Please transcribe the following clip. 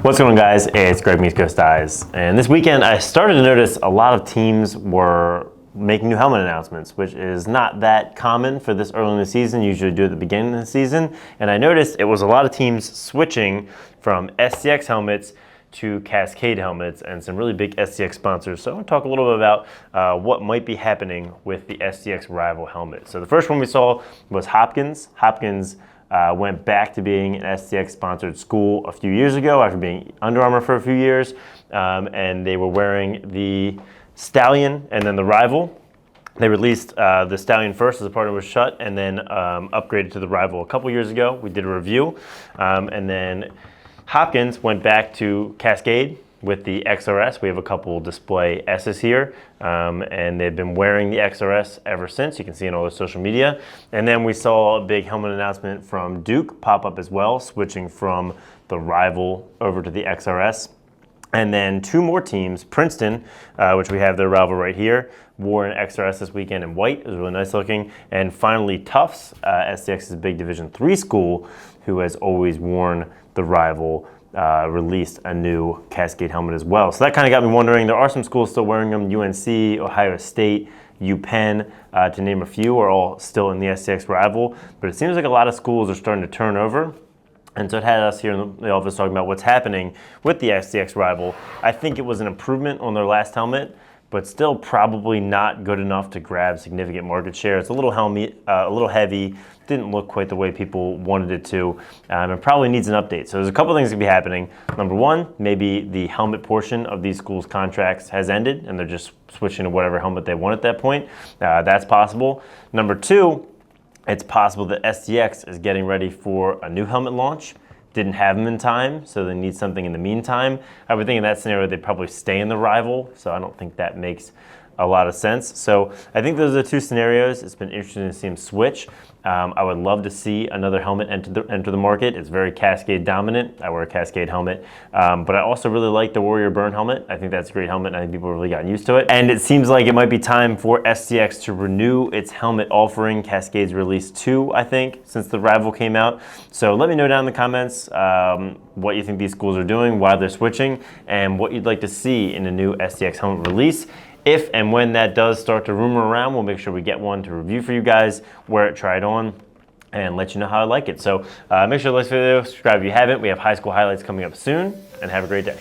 What's going on, guys? It's Greg from East Coast Eyes, and this weekend I started to notice a lot of teams were making new helmet announcements, which is not that common for this early in the season. Usually do it at the beginning of the season, and I noticed it was a lot of teams switching from STX helmets to Cascade helmets and some really big STX sponsors. So I want to talk a little bit about what might be happening with the STX Rival helmet. So the first one we saw was Hopkins. Hopkins went back to being an STX sponsored school a few years ago after being Under Armour for a few years, and they were wearing the Stallion and then the Rival. They released the Stallion first as the partner was shut, and then upgraded to the Rival a couple years ago. We did a review, and then Hopkins went back to Cascade with the XRS. We have a couple display S's here, and they've been wearing the XRS ever since. You can see in all their social media. And then we saw a big helmet announcement from Duke pop up as well, switching from the Rival over to the XRS. And then two more teams, Princeton, which we have their Rival right here, wore an XRS this weekend in white. It was really nice looking. And finally, Tufts, STX's big Division III school, who has always worn the Rival, released a new Cascade helmet as well. So that kind of got me wondering. There are some schools still wearing them. UNC, Ohio State, UPenn, to name a few, are all still in the STX Rival. But it seems like a lot of schools are starting to turn over. And so it had us here in the office talking about what's happening with the STX Rival. I think it was an improvement on their last helmet, but still probably not good enough to grab significant market share. It's a little heavy, didn't look quite the way people wanted it to, and probably needs an update. So there's a couple things that could be happening. Number one, maybe the helmet portion of these schools' contracts has ended, and they're just switching to whatever helmet they want at that point. That's possible. Number two, it's possible that STX is getting ready for a new helmet launch. Didn't have them in time, so they need something in the meantime. I would think in that scenario they'd probably stay in the Rival, so I don't think that makes a lot of sense. So I think those are the two scenarios. It's been interesting to see them switch. I would love to see another helmet enter the market. It's very Cascade dominant. I wear a Cascade helmet, but I also really like the Warrior Burn helmet. I think that's a great helmet, and I think people have really gotten used to it. And it seems like it might be time for STX to renew its helmet offering. Cascade's released two, I think, since the Rival came out. So let me know down in the comments what you think these schools are doing, why they're switching, and what you'd like to see in a new STX helmet release. If and when that does start to rumor around, we'll make sure we get one to review for you guys, wear it, try it on, and let you know how I like it. So make sure to like this video, subscribe if you haven't. We have high school highlights coming up soon, and have a great day.